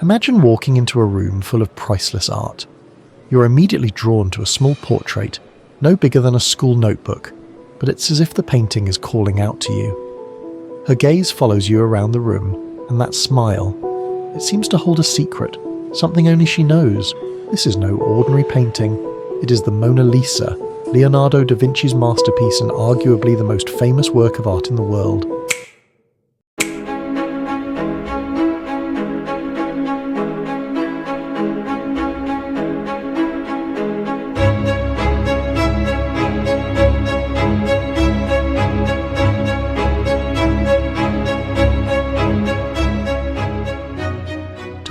Imagine walking into a room full of priceless art. You're immediately drawn to a small portrait, no bigger than a school notebook, but it's as if the painting is calling out to you. Her gaze follows you around the room, and that smile, it seems to hold a secret, something only she knows. This is no ordinary painting. It is the Mona Lisa, Leonardo da Vinci's masterpiece and arguably the most famous work of art in the world.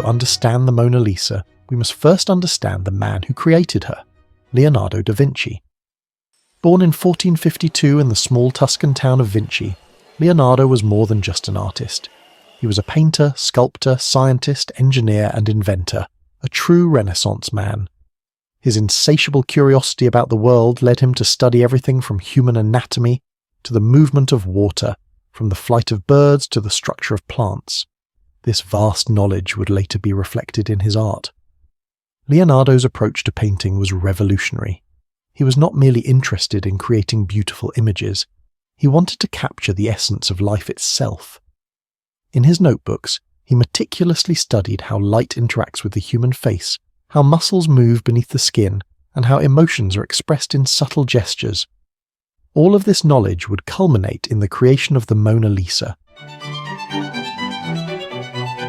To understand the Mona Lisa, we must first understand the man who created her, Leonardo da Vinci. Born in 1452 in the small Tuscan town of Vinci, Leonardo was more than just an artist. He was a painter, sculptor, scientist, engineer, and inventor, a true Renaissance man. His insatiable curiosity about the world led him to study everything from human anatomy to the movement of water, from the flight of birds to the structure of plants. This vast knowledge would later be reflected in his art. Leonardo's approach to painting was revolutionary. He was not merely interested in creating beautiful images, he wanted to capture the essence of life itself. In his notebooks, he meticulously studied how light interacts with the human face, how muscles move beneath the skin, and how emotions are expressed in subtle gestures. All of this knowledge would culminate in the creation of the Mona Lisa.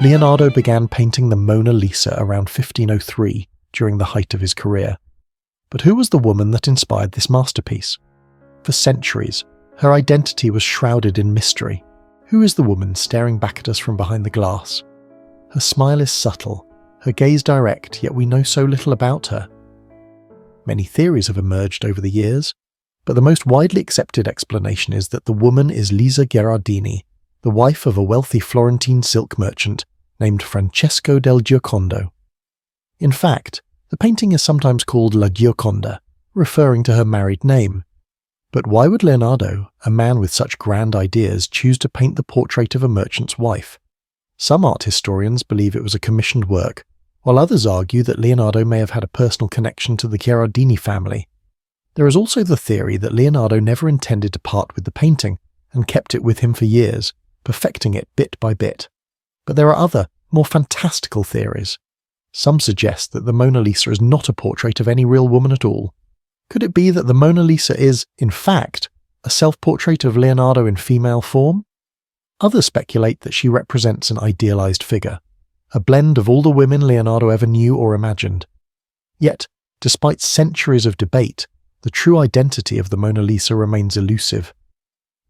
Leonardo began painting the Mona Lisa around 1503, during the height of his career. But who was the woman that inspired this masterpiece? For centuries, her identity was shrouded in mystery. Who is the woman staring back at us from behind the glass? Her smile is subtle, her gaze direct, yet we know so little about her. Many theories have emerged over the years, but the most widely accepted explanation is that the woman is Lisa Gherardini, the wife of a wealthy Florentine silk merchant named Francesco del Giocondo. In fact, the painting is sometimes called La Gioconda, referring to her married name. But why would Leonardo, a man with such grand ideas, choose to paint the portrait of a merchant's wife? Some art historians believe it was a commissioned work, while others argue that Leonardo may have had a personal connection to the Gherardini family. There is also the theory that Leonardo never intended to part with the painting and kept it with him for years, perfecting it bit by bit. But there are other, more fantastical theories. Some suggest that the Mona Lisa is not a portrait of any real woman at all. Could it be that the Mona Lisa is, in fact, a self-portrait of Leonardo in female form? Others speculate that she represents an idealized figure, a blend of all the women Leonardo ever knew or imagined. Yet, despite centuries of debate, the true identity of the Mona Lisa remains elusive.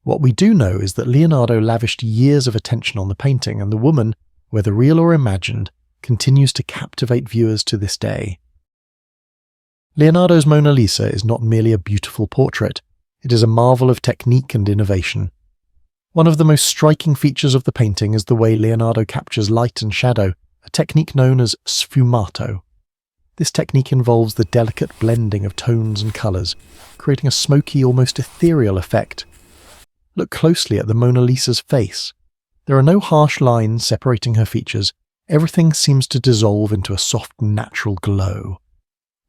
What we do know is that Leonardo lavished years of attention on the painting, and the woman, whether real or imagined, continues to captivate viewers to this day. Leonardo's Mona Lisa is not merely a beautiful portrait, it is a marvel of technique and innovation. One of the most striking features of the painting is the way Leonardo captures light and shadow, a technique known as sfumato. This technique involves the delicate blending of tones and colours, creating a smoky, almost ethereal effect. Look closely at the Mona Lisa's face. There are no harsh lines separating her features. Everything seems to dissolve into a soft, natural glow.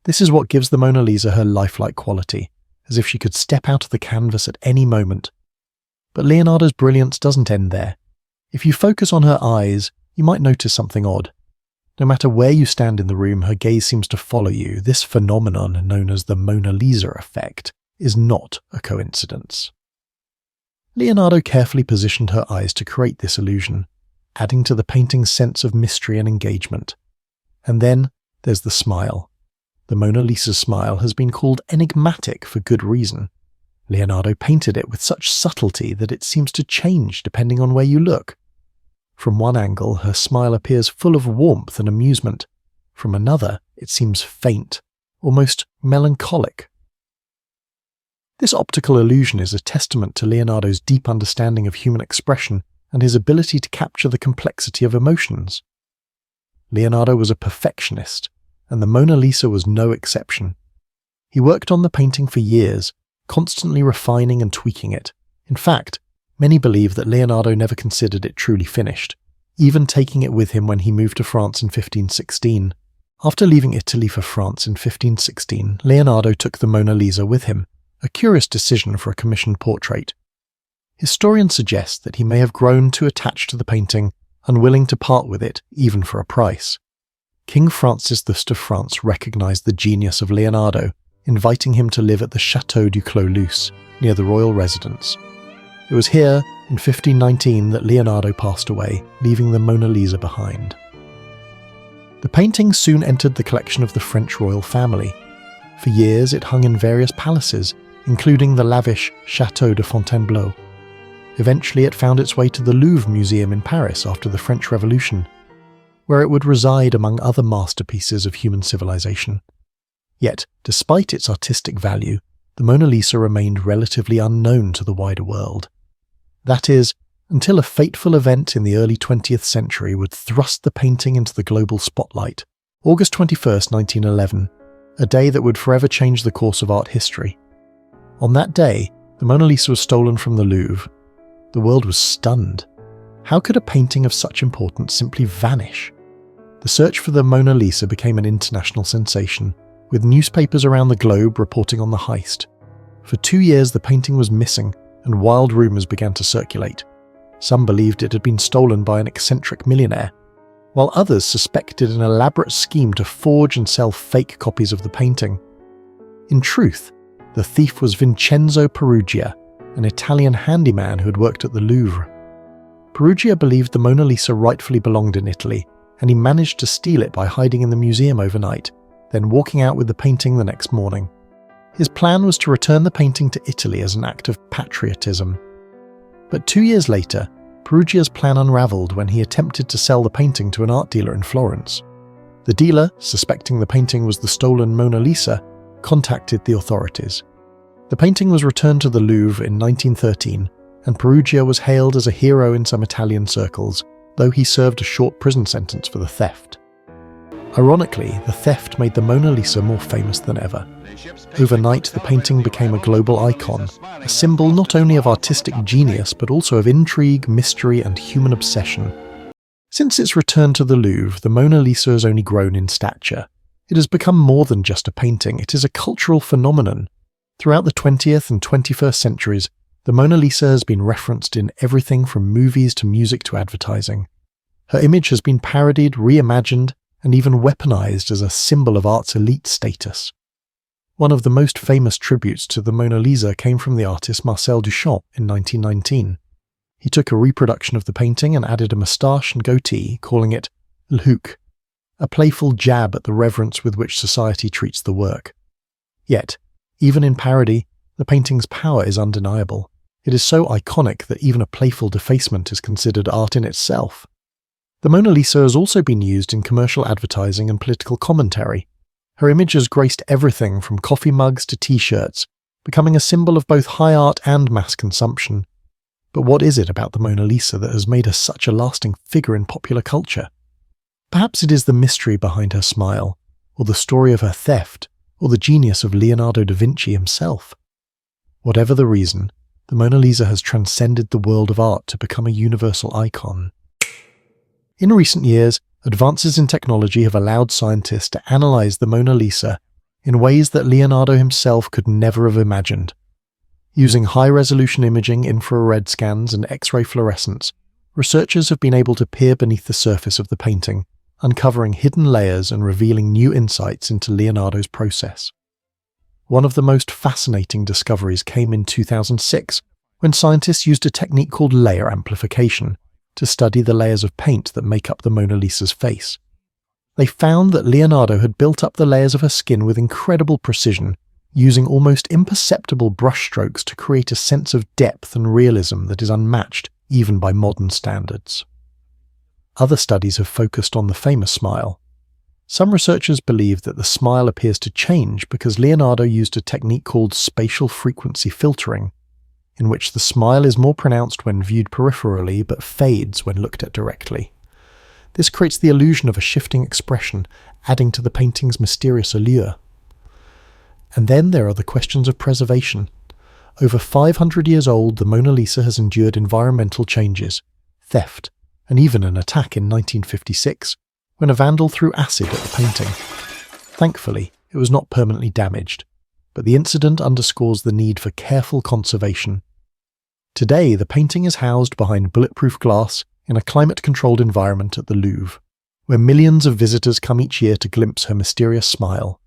This is what gives the Mona Lisa her lifelike quality, as if she could step out of the canvas at any moment. But Leonardo's brilliance doesn't end there. If you focus on her eyes, you might notice something odd. No matter where you stand in the room, her gaze seems to follow you. This phenomenon, known as the Mona Lisa effect, is not a coincidence. Leonardo carefully positioned her eyes to create this illusion, adding to the painting's sense of mystery and engagement. And then there's the smile. The Mona Lisa's smile has been called enigmatic for good reason. Leonardo painted it with such subtlety that it seems to change depending on where you look. From one angle, her smile appears full of warmth and amusement. From another, it seems faint, almost melancholic. This optical illusion is a testament to Leonardo's deep understanding of human expression and his ability to capture the complexity of emotions. Leonardo was a perfectionist, and the Mona Lisa was no exception. He worked on the painting for years, constantly refining and tweaking it. In fact, many believe that Leonardo never considered it truly finished. even taking it with him when he moved to France in 1516. After leaving Italy for France in 1516, Leonardo took the Mona Lisa with him, a curious decision for a commissioned portrait. Historians suggest that he may have grown too attached to the painting, unwilling to part with it even for a price. King Francis I of France recognized the genius of Leonardo, inviting him to live at the Château du Clos-Luce, near the royal residence. It was here, in 1519, that Leonardo passed away, leaving the Mona Lisa behind. The painting soon entered the collection of the French royal family. For years it hung in various palaces, including the lavish Château de Fontainebleau. Eventually it found its way to the Louvre Museum in Paris after the French Revolution, where it would reside among other masterpieces of human civilization. Yet, despite its artistic value, the Mona Lisa remained relatively unknown to the wider world. That is, until a fateful event in the early 20th century would thrust the painting into the global spotlight. August 21st, 1911, a day that would forever change the course of art history. On that day, the Mona Lisa was stolen from the Louvre. The world was stunned. How could a painting of such importance simply vanish? The search for the Mona Lisa became an international sensation, with newspapers around the globe reporting on the heist. For 2 years the painting was missing, and wild rumours began to circulate. Some believed it had been stolen by an eccentric millionaire, while others suspected an elaborate scheme to forge and sell fake copies of the painting. In truth, the thief was Vincenzo Peruggia, an Italian handyman who had worked at the Louvre. Peruggia believed the Mona Lisa rightfully belonged in Italy, and he managed to steal it by hiding in the museum overnight, then walking out with the painting the next morning. His plan was to return the painting to Italy as an act of patriotism. But 2 years later, Peruggia's plan unravelled when he attempted to sell the painting to an art dealer in Florence. The dealer, suspecting the painting was the stolen Mona Lisa, contacted the authorities. The painting was returned to the Louvre in 1913, and Peruggia was hailed as a hero in some Italian circles, though he served a short prison sentence for the theft. Ironically, the theft made the Mona Lisa more famous than ever. Overnight, the painting became a global icon, a symbol not only of artistic genius but also of intrigue, mystery, and human obsession. Since its return to the Louvre, the Mona Lisa has only grown in stature. It has become more than just a painting, it is a cultural phenomenon. Throughout the 20th and 21st centuries, the Mona Lisa has been referenced in everything from movies to music to advertising. Her image has been parodied, reimagined, and even weaponized as a symbol of art's elite status. One of the most famous tributes to the Mona Lisa came from the artist Marcel Duchamp in 1919. He took a reproduction of the painting and added a moustache and goatee, calling it l'huc, a playful jab at the reverence with which society treats the work. Yet, even in parody, the painting's power is undeniable. It is so iconic that even a playful defacement is considered art in itself. The Mona Lisa has also been used in commercial advertising and political commentary. Her image has graced everything from coffee mugs to t-shirts, becoming a symbol of both high art and mass consumption. But what is it about the Mona Lisa that has made her such a lasting figure in popular culture? Perhaps it is the mystery behind her smile, or the story of her theft, or the genius of Leonardo da Vinci himself. Whatever the reason, the Mona Lisa has transcended the world of art to become a universal icon. In recent years, advances in technology have allowed scientists to analyze the Mona Lisa in ways that Leonardo himself could never have imagined. Using high-resolution imaging, infrared scans, and X-ray fluorescence, researchers have been able to peer beneath the surface of the painting, uncovering hidden layers and revealing new insights into Leonardo's process. One of the most fascinating discoveries came in 2006, when scientists used a technique called layer amplification to study the layers of paint that make up the Mona Lisa's face. They found that Leonardo had built up the layers of her skin with incredible precision, using almost imperceptible brushstrokes to create a sense of depth and realism that is unmatched even by modern standards. Other studies have focused on the famous smile. Some researchers believe that the smile appears to change because Leonardo used a technique called spatial frequency filtering, in which the smile is more pronounced when viewed peripherally but fades when looked at directly. This creates the illusion of a shifting expression, adding to the painting's mysterious allure. And then there are the questions of preservation. Over 500 years old, the Mona Lisa has endured environmental changes, theft, and even an attack in 1956, when a vandal threw acid at the painting. Thankfully, it was not permanently damaged, but the incident underscores the need for careful conservation. Today, the painting is housed behind bulletproof glass in a climate-controlled environment at the Louvre, where millions of visitors come each year to glimpse her mysterious smile.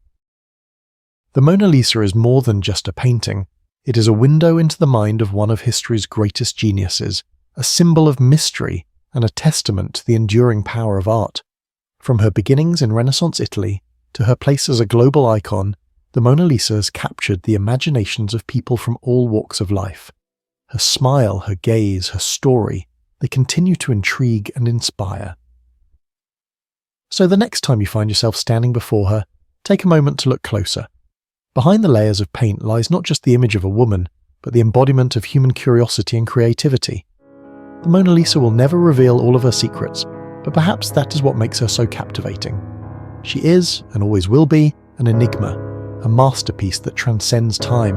The Mona Lisa is more than just a painting. It is a window into the mind of one of history's greatest geniuses, a symbol of mystery and a testament to the enduring power of art. From her beginnings in Renaissance Italy to her place as a global icon, the Mona Lisa has captured the imaginations of people from all walks of life. Her smile, her gaze, her story, they continue to intrigue and inspire. So the next time you find yourself standing before her, take a moment to look closer. Behind the layers of paint lies not just the image of a woman, but the embodiment of human curiosity and creativity. The Mona Lisa will never reveal all of her secrets, but perhaps that is what makes her so captivating. She is, and always will be, an enigma, a masterpiece that transcends time,